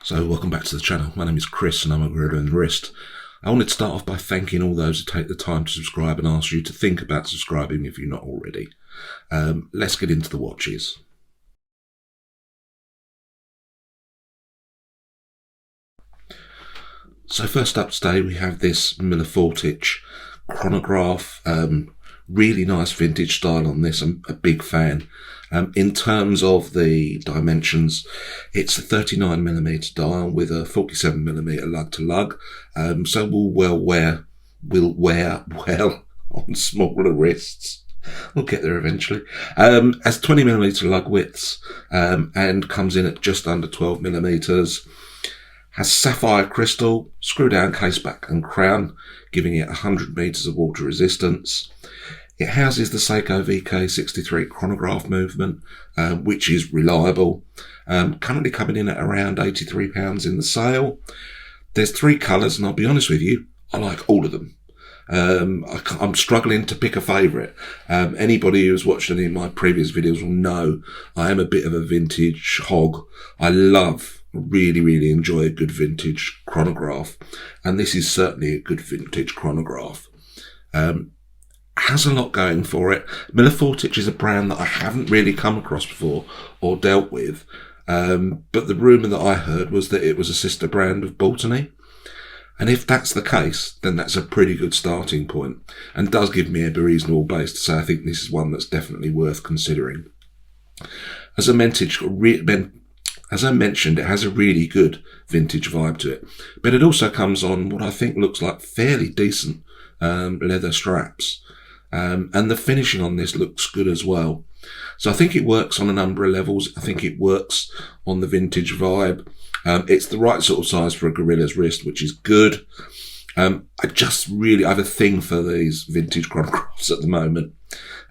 So welcome back to the channel. My name is Chris and I'm a Gorilla in the Wrist. I wanted to start off by thanking all those who take the time to subscribe and ask you to think about subscribing if you're not already. Let's get into the watches. So first up today we have this Miller Fortich chronograph. Really nice vintage style on this. I'm a big fan. In terms of the dimensions, it's a 39mm dial with a 47mm lug to lug. So will wear well on smaller wrists. We'll get there eventually. Has 20mm lug widths, and comes in at just under 12mm. Has sapphire crystal, screw down case back and crown, giving it 100 meters of water resistance. It houses the Seiko VK63 chronograph movement, which is reliable. Currently coming in at around £83 in the sale. There's 3 colours, and I'll be honest with you, I like all of them. I'm struggling to pick a favourite. Anybody who's watched any of my previous videos will know I am a bit of a vintage hog. I really enjoy a good vintage chronograph, and this is certainly a good vintage chronograph. Has a lot going for it. Miller Fortich is a brand that I haven't really come across before or dealt with, but the rumour that I heard was that it was a sister brand of Baltony. And if that's the case, then that's a pretty good starting point, and does give me a reasonable base to say I think this is one that's definitely worth considering. As I mentioned, it has a really good vintage vibe to it, but it also comes on what I think looks like fairly decent leather straps, and the finishing on this looks good as well. So I think it works on a number of levels. I think it works on the vintage vibe. It's the right sort of size for a gorilla's wrist, which is good. I have a thing for these vintage chronographs at the moment,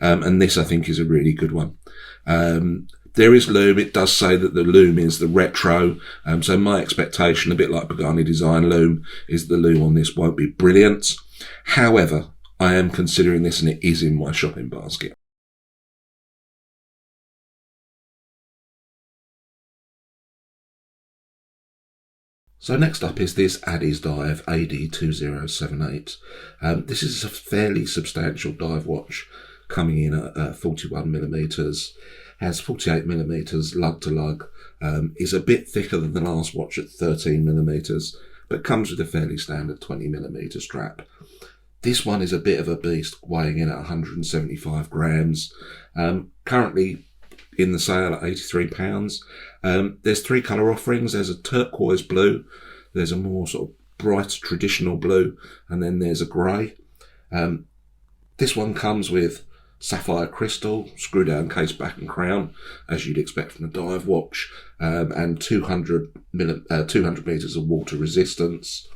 and this I think is a really good one. There is loom. It does say that the loom is the retro. So my expectation, a bit like Pagani Design loom, is the loom on this won't be brilliant. However, I am considering this and it is in my shopping basket. So next up is this Addies dive AD2078. This is a fairly substantial dive watch coming in at 41mm. Has 48mm lug to lug, is a bit thicker than the last watch at 13mm, but comes with a fairly standard 20mm strap. This one is a bit of a beast, weighing in at 175 grams. Currently in the sale at £83. There's 3 colour offerings. There's a turquoise blue, there's a more sort of bright traditional blue, and then there's a grey. This one comes with sapphire crystal, screw down case back and crown, as you'd expect from a dive watch, and 200 meters of water resistance.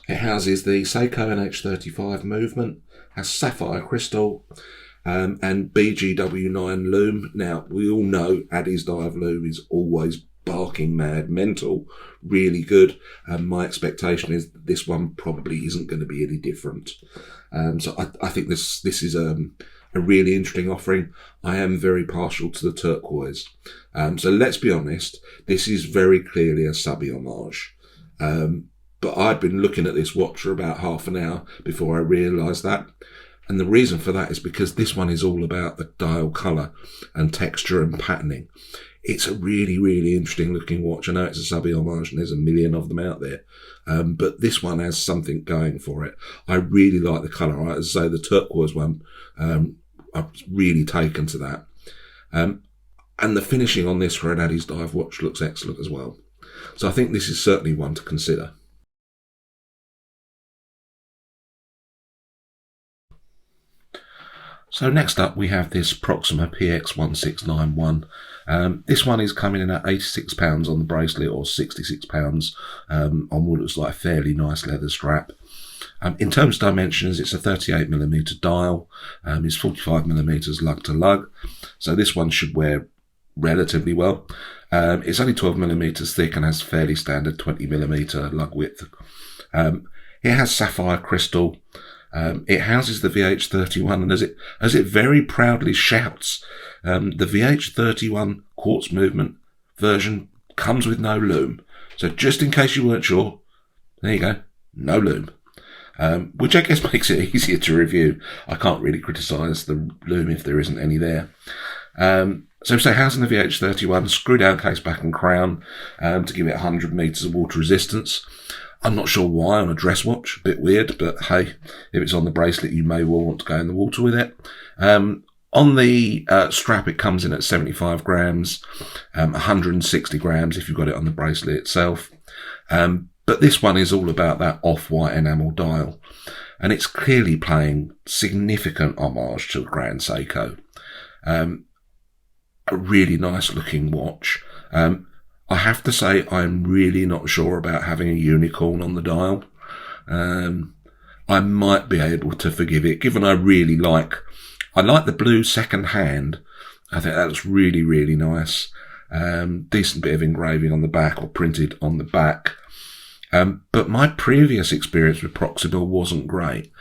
It houses the Seiko NH35 movement, has sapphire crystal, and BGW9 loom. Now, we all know Addies dive loom is always barking mad, mental, really good. My expectation is that this one probably isn't going to be any different. So I think this is a really interesting offering. I am very partial to the turquoise. So let's be honest, this is very clearly a subby homage. But I'd been looking at this watch for about half an hour before I realised that. And the reason for that is because this one is all about the dial colour and texture and patterning. It's a really interesting looking watch. I know it's a subby homage and there's a million of them out there. But this one has something going for it. I really like the colour. As I say, the turquoise one, I've really taken to that. And the finishing on this for an Addies dive watch looks excellent as well. So I think this is certainly one to consider. So next up we have this Proxima PX1691. This one is coming in at £86 on the bracelet, or £66 on what looks like a fairly nice leather strap. In terms of dimensions, it's a 38mm dial, it's 45mm lug to lug, so this one should wear relatively well. It's only 12mm thick and has fairly standard 20mm lug width. It has sapphire crystal. It houses the VH31, and as it very proudly shouts, the VH31 quartz movement version comes with no loom. So just in case you weren't sure, there you go, no loom. Which I guess makes it easier to review. I can't really criticise the loom if there isn't any there. So housing the VH31, screw down case back and crown to give it 100 metres of water resistance. I'm not sure why on a dress watch, a bit weird, but hey, if it's on the bracelet, you may well want to go in the water with it. On the strap, it comes in at 75 grams, 160 grams if you've got it on the bracelet itself. But this one is all about that off-white enamel dial, and it's clearly paying significant homage to the Grand Seiko. A really nice looking watch. I have to say I'm really not sure about having a unicorn on the dial. I might be able to forgive it, given I like the blue second hand. I think that looks really, really nice. Decent bit of engraving on the back, or printed on the back. But my previous experience with Proxibel wasn't great.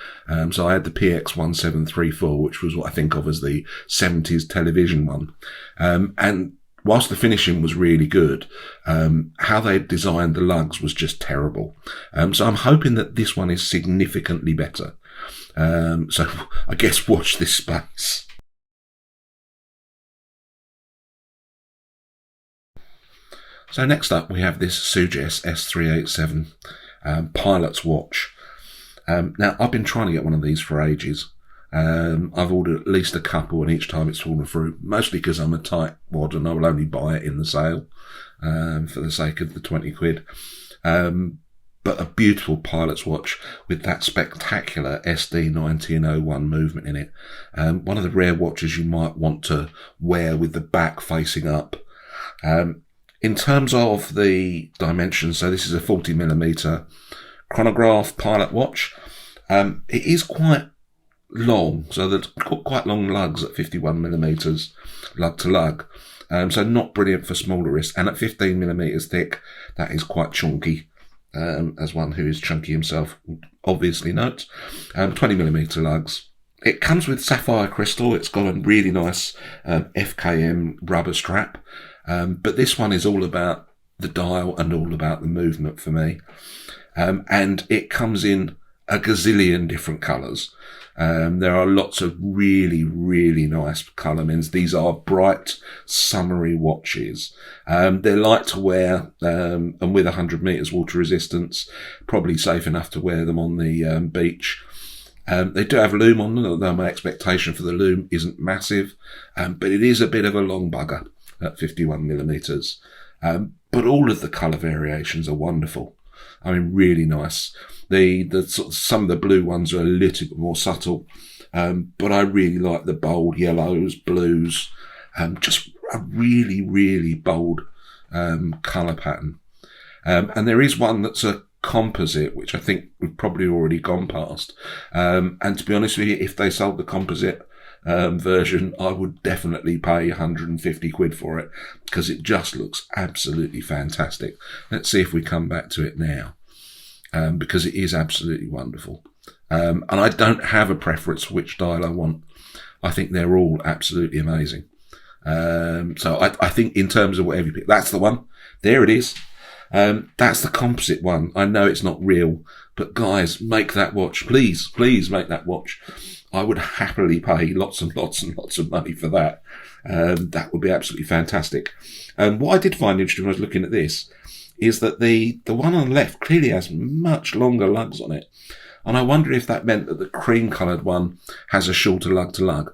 So I had the PX1734, which was what I think of as the 70s television one. And whilst the finishing was really good, how they designed the lugs was just terrible. So I'm hoping that this one is significantly better. So I guess watch this space. So next up, we have this Suges S387 pilot's watch. Now, I've been trying to get one of these for ages. I've ordered at least a couple, and each time it's fallen through, mostly because I'm a tight wad and I will only buy it in the sale for the sake of the 20 quid. But a beautiful pilot's watch with that spectacular SD 1901 movement in it. One of the rare watches you might want to wear with the back facing up. In terms of the dimensions, so this is a 40mm chronograph pilot watch. It is quite long, so there's quite long lugs at 51mm lug to lug. So not brilliant for smaller wrists, and at 15mm thick, that is quite chunky, as one who is chunky himself obviously notes. 20mm lugs. It comes with sapphire crystal. It's got a really nice FKM rubber strap. But this one is all about the dial and all about the movement for me. And it comes in a gazillion different colours. There are lots of really, really nice colour mins. These are bright, summery watches. They're light to wear, and with 100 metres water resistance, probably safe enough to wear them on the beach. They do have loom on them, although my expectation for the loom isn't massive. But it is a bit of a long bugger at 51mm. But all of the colour variations are wonderful. I mean, really nice. Some of the blue ones are a little bit more subtle, but I really like the bold yellows, blues, just a really, really bold colour pattern. And there is one that's a composite, which I think we've probably already gone past. And to be honest with you, if they sold the composite version, I would definitely pay 150 quid for it, because it just looks absolutely fantastic. Let's see if we come back to it now, because it is absolutely wonderful. And I don't have a preference for which dial I want. I think they're all absolutely amazing. So I think in terms of whatever you pick, that's the one. There it is. That's the composite one. I know it's not real, but guys, make that watch. Please, please make that watch. I would happily pay lots and lots and lots of money for that. That would be absolutely fantastic. What I did find interesting when I was looking at this is that the one on the left clearly has much longer lugs on it. And I wonder if that meant that the cream coloured one has a shorter lug to lug.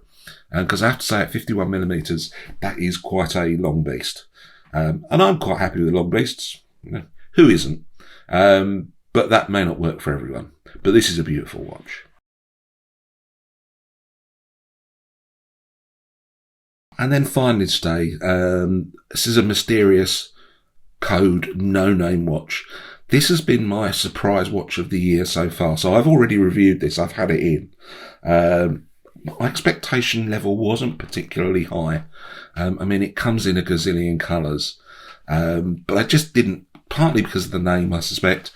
Because I have to say, at 51mm, that is quite a long beast. And I'm quite happy with the long beasts. You know, who isn't? But that may not work for everyone. But this is a beautiful watch. And then finally today, this is a mysterious code no-name watch. This has been my surprise watch of the year so far. So I've already reviewed this. I've had it in. My expectation level wasn't particularly high. I mean, it comes in a gazillion colours. But I just didn't, partly because of the name, I suspect,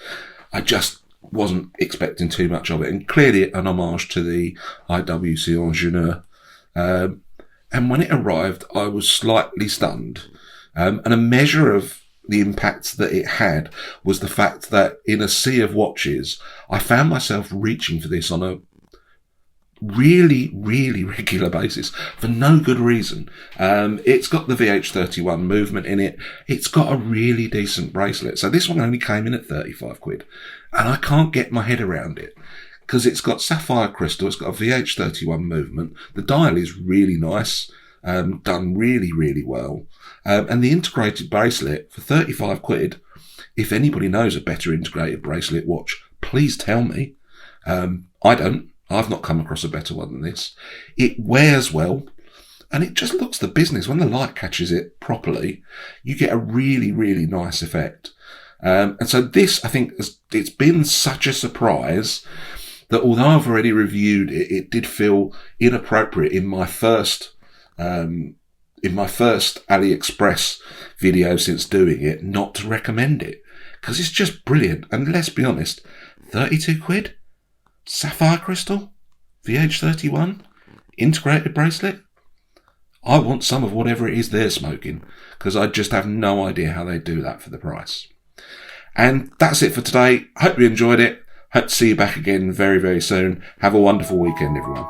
I just wasn't expecting too much of it. And clearly an homage to the IWC Ingenieur. And when it arrived, I was slightly stunned. And a measure of the impact that it had was the fact that in a sea of watches, I found myself reaching for this on a really, really regular basis for no good reason. It's got the VH31 movement in it. It's got a really decent bracelet. So this one only came in at 35 quid, and I can't get my head around it because it's got sapphire crystal. It's got a VH31 movement. The dial is really nice, done really, really well. And the integrated bracelet for 35 quid, if anybody knows a better integrated bracelet watch, please tell me. I don't. I've not come across a better one than this. It wears well, and it just looks the business. When the light catches it properly, you get a really, really nice effect. And so this, I think, it's been such a surprise that although I've already reviewed it, it did feel inappropriate in my first AliExpress video since doing it not to recommend it, because it's just brilliant. And let's be honest, 32 quid? Sapphire crystal, VH31, integrated bracelet. I want some of whatever it is they're smoking, because I just have no idea how they do that for the price. And that's it for today. Hope you enjoyed it. Hope to see you back again very, very soon. Have a wonderful weekend, everyone.